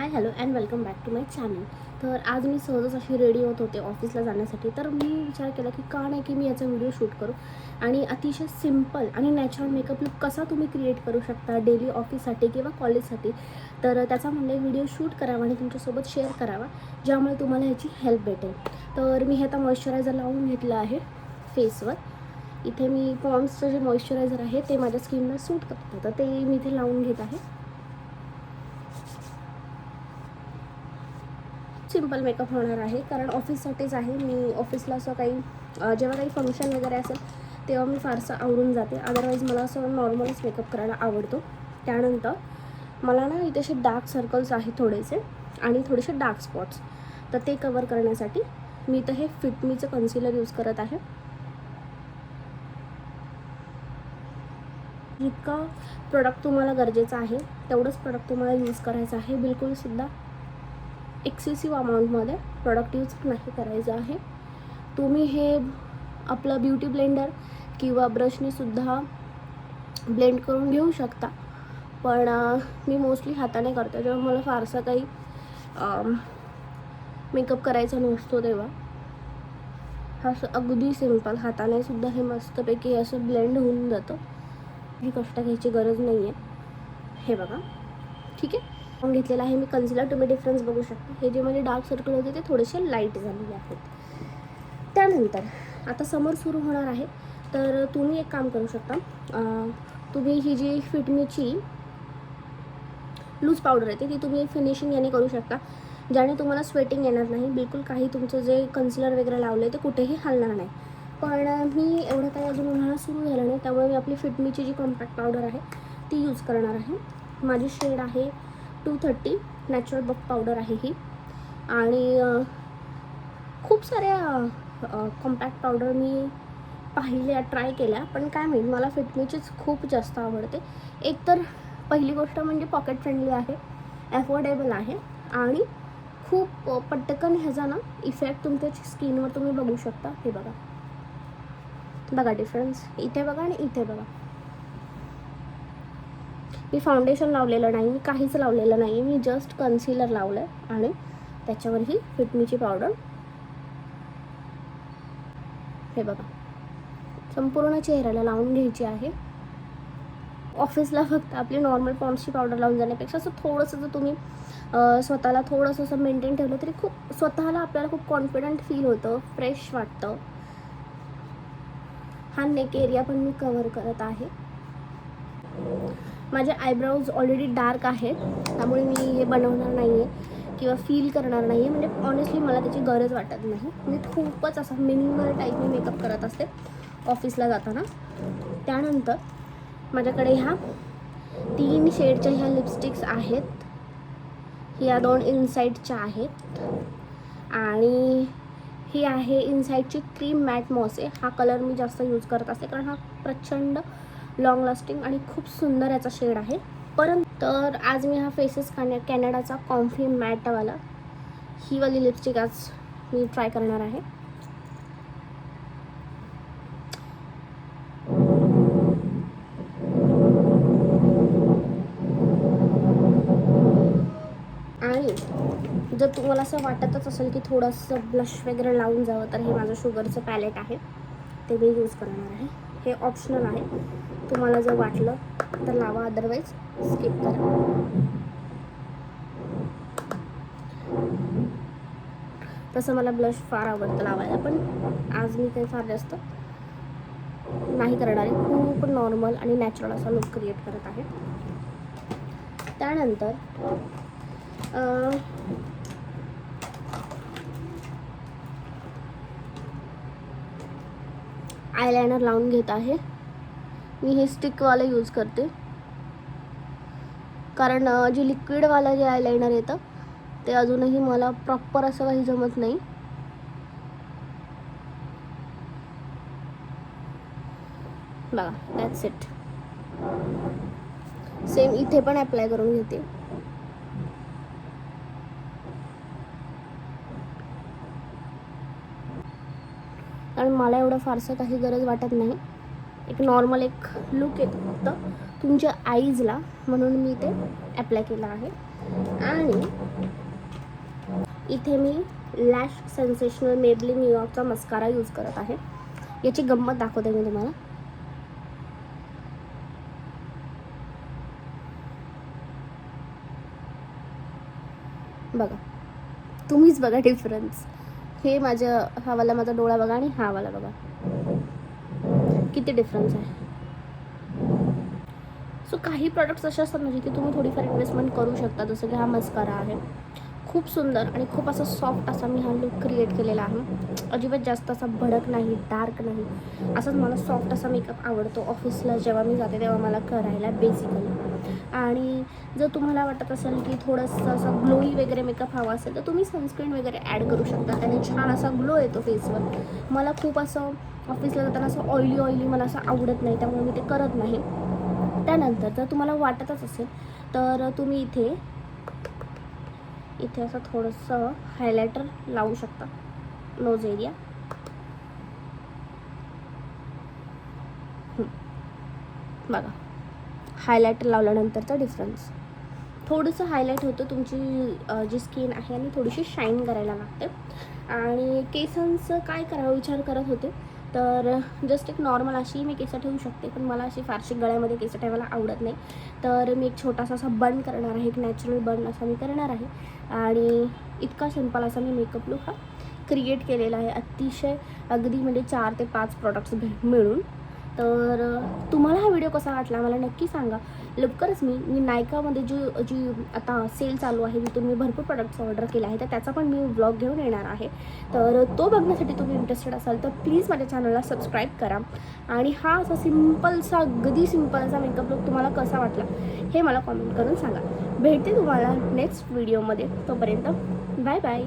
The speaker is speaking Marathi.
High hello and welcome back to my channel. तर आज मी सहजच अशी रेडी होत होते ऑफिसला जाण्यासाठी. तर मी विचार केला की का नाही की मी याचा व्हिडिओ शूट करू आणि अतिशय सिम्पल आणि नॅचरल मेकअप लुक कसा तुम्ही क्रिएट करू शकता डेली ऑफिससाठी किंवा कॉलेजसाठी. तर त्याचा म्हणलं व्हिडिओ शूट करावा आणि तुमच्यासोबत शेअर करावा, ज्यामुळे तुम्हाला ह्याची हेल्प भेटेल. तर मी हे आता मॉइश्चरायझर लावून घेतलं आहे फेसवर. इथे मी पॉन्ड्सचं जे मॉइश्चरायझर आहे ते माझ्या स्किनला सूट करतं, तर ते मी इथे लावून घेत आहे. सिंपल मेकअप होणार आहे कारण ऑफिससाठीच आहे. मी ऑफिसला असं काही जेव्हा काही फंक्शन वगैरे असेल तेव्हा मी फारसं आवरून जाते. अदरवाईज मला असं नॉर्मलच मेकअप करायला आवडतो. त्यानंतर मला ना इथे असे डार्क सर्कल्स आहेत थोडेसे आणि थोडेसे डार्क स्पॉट्स, तर ते कवर करण्यासाठी मी इथं हे फिटमीचं कन्सिलर यूज करत आहे. जितका प्रोडक्ट तुम्हाला गरजेचं आहे तेवढंच प्रोडक्ट तुम्हाला यूज करायचं आहे. बिलकुलसुद्धा एक्सेसिव्ह अमाऊंटमध्ये प्रोडक्ट यूज नाही करायचं आहे. तुम्ही हे आपलं ब्युटी ब्लेंडर किंवा ब्रशनेसुद्धा ब्लेंड करून घेऊ शकता, पण मी मोस्टली हाताने करते जेव्हा मला फारसं काही मेकअप करायचा नसतो तेव्हा. असं अगदी सिम्पल हाताने सुद्धा हे मस्तपैकी असं ब्लेंड होऊन जातं. ही कष्ट घ्यायची गरज नाही आहे. हे बघा, ठीक आहे. घेतलेला आहे मी कन्सिलर. तुम्ही डिफरन्स बघू शकता. हे जे माझे डार्क सर्कल होते ते थोडेसे लाईट झालेले आहेत. त्यानंतर आता समर सुरू होणार आहे, तर तुम्ही एक काम करू शकता. तुम्ही ही जी फिटमीची लूज पावडर आहे ती तुम्ही फिनिशिंग याने करू शकता, ज्याने तुम्हाला स्वेटिंग येणार नाही. बिलकुल काही तुमचं जे कन्सिलर वगैरे लावलं आहे ते कुठेही हलणार नाही. पण मी एवढं काही अजून उन्हाळा सुरू झाला नाही, त्यामुळे मी आपली फिटमीची जी कॉम्पॅक्ट पावडर आहे ती यूज करणार आहे. माझी शेड आहे 230. नॅचरल बफ पावडर आहे ही. आणि खूप साऱ्या कॉम्पॅक्ट पावडर मी पाहिल्या, ट्राय केल्या, पण काय माहीत मला फिटमीचीच खूप जास्त आवडते. एक तर पहिली गोष्ट म्हणजे पॉकेट फ्रेंडली आहे, ॲफोर्डेबल आहे आणि खूप पटकन ह्याचा ना इफेक्ट तुमच्या स्किनवर तुम्ही बघू शकता. हे बघा, बघा डिफरन्स इथे बघा आणि इथे बघा. मी फाउंडेशन लावलेलं नाही, मी काहीच लावलेलं नाही. मी जस्ट कन्सिलर लावलं आहे आणि त्याच्यावर ही फिटमीची पावडर हे बघा संपूर्ण चेहऱ्याला लावून घ्यायची आहे. ऑफिसला फक्त आपली नॉर्मल पॉन्ड्सची पावडर लावून जाण्यापेक्षा असं थोडंसं जर तुम्ही स्वतःला थोडंसं असं मेंटेन ठेवलं तरी खूप स्वतःला आपल्याला खूप कॉन्फिडंट फील होतं, फ्रेश वाटतं. हा नेक एरिया पण मी कवर करत आहे. माझे आयब्राऊज ऑलरेडी डार्क आहेत, त्यामुळे मी हे बनवणार नाही आहे किंवा फील करणार नाही आहे. म्हणजे ऑनेस्टली मला त्याची गरज वाटत नाही. मी खूपच असा मिनिमल टाईप मी मेकअप करत असते ऑफिसला जाताना. त्यानंतर माझ्याकडे ह्या 3 शेडच्या ह्या लिपस्टिक्स आहेत. ह्या 2 इनसाईडच्या आहेत आणि ही आहे इनसाईडची क्रीम मॅट मॉसे. हा कलर मी जास्त यूज करत असते कारण हा प्रचंड लॉंग लास्टिंग आणि खूप सुंदर याचा शेड आहे. तर आज मी हा फेसेस कॅनडाचा कॉम्फी मॅटवाला ही वाली लिपस्टिक आज मी ट्राय करणार आहे. आणि जर तुम्हाला असं वाटतच असेल की थोडंसं ब्लश वगैरे लावून जावं, तर हे माझं शुगरचं पॅलेट आहे, ते मी यूज करणार आहे. हे ऑप्शनल आहे, तुम्हाला जर वाटलं तर लावा, अदरवाईज स्किप करा. तसं मला ब्लश फार आवडतं लावायला, पण आज मी काही फार जास्त नाही करणार आहे. खूप नॉर्मल आणि नॅचरल असा लुक क्रिएट करत आहे. त्यानंतर आयलायनर लावून घेत आहे. मी हे स्टिकवालं यूज करते कारण जे लिक्विडवालं जे आयलायनर येतं ते अजूनही मला प्रॉपर असं काही जमत नाही. बघा, दॅट्स इट. सेम इथे पण अप्लाय करून घेते. कारण मला एवढं फारसं काही गरज वाटत नाही. एक नॉर्मल एक लुक येतो फक्त तुमच्या आईजला, म्हणून मी ते अप्लाय केलं आहे. आणि इथे मी लॅश सेन्सेशनल मेबलिन न्यूयॉर्कचा मस्कारा यूज करत आहे. याची गंमत दाखवते मी तुम्हाला. बघा, तुम्हीच बघा डिफरन्स. हे हा वाला माझा डोळा बघा आणि हा वाला बघा, किती डिफरन्स आहे. सो काही प्रॉडक्ट्स असे असतात ना जिथे तुम्ही थोडीफार इन्व्हेस्टमेंट करू शकता. जसं की हा मस्कारा आहे, खूप सुंदर आणि खूप असा सॉफ्ट असा मी हा लुक क्रिएट केलेला आहे. अजिबात जास्त असा भडक नाही, डार्क नाही, असाच मला सॉफ्ट असा मेकअप आवडतो. ऑफिसला जेव्हा मी जाते तेव्हा मला करायला बेसिकली. आणि जर तुम्हाला वाटत असेल की थोडंसं असं ग्लोई वगैरे मेकअप हवा असेल तर तुम्ही सनस्क्रीन वगैरे ॲड करू शकता. त्याने छान असा ग्लो येतो फेसवर. मला खूप असं ऑफिसला जाताना असं ऑइली मला असं आवडत नाही, त्यामुळे मी ते करत नाही. त्यानंतर जर तुम्हाला वाटतच असेल तर तुम्ही इथे असं थोडंसं हायलायटर लावू शकता नोज एरिया. बघा, हायलायटर लावल्यानंतरचा डिफरन्स. थोडंसं हायलाईट होतं, तुमची जी स्किन आहे आणि थोडीशी शाईन करायला लागते. आणि केसांचं काय करावं विचार करत होते, तर जस्ट एक नॉर्मल अशी मी केसं ठेवू शकते, पण मला अशी फारशी गळ्यामध्ये केसं ठेवायला आवडत नाही. तर मी एक छोटासा असा बन करणार आहे, एक नॅचरल बन असा मी करणार आहे. आणि इतका सिंपल असा मी मेकअप लुक हा क्रिएट केलेला आहे, अतिशय अगदी म्हणजे 4 ते 5 प्रॉडक्ट्स मिळून. तर तुम्हाला हा व्हिडिओ कसा वाटला मला नक्की सांगा. लवकरच मी नायकामध्ये जी आता सेल चालू आहे, जिथून मी भरपूर प्रोडक्ट्स ऑर्डर केले आहे, तर त्याचा पण मी व्लॉग घेऊन येणार आहे. तर तो बघण्यासाठी तुम्ही इंटरेस्टेड असाल तर प्लीज माझ्या चॅनलला सबस्क्राईब करा. आणि हा असा अगदी सिम्पल असा मेकअप लुक तुम्हाला कसा वाटला हे मला कॉमेंट करून सांगा. भेटते तुम्हाला नेक्स्ट व्हिडिओमध्ये. तोपर्यंत बाय बाय.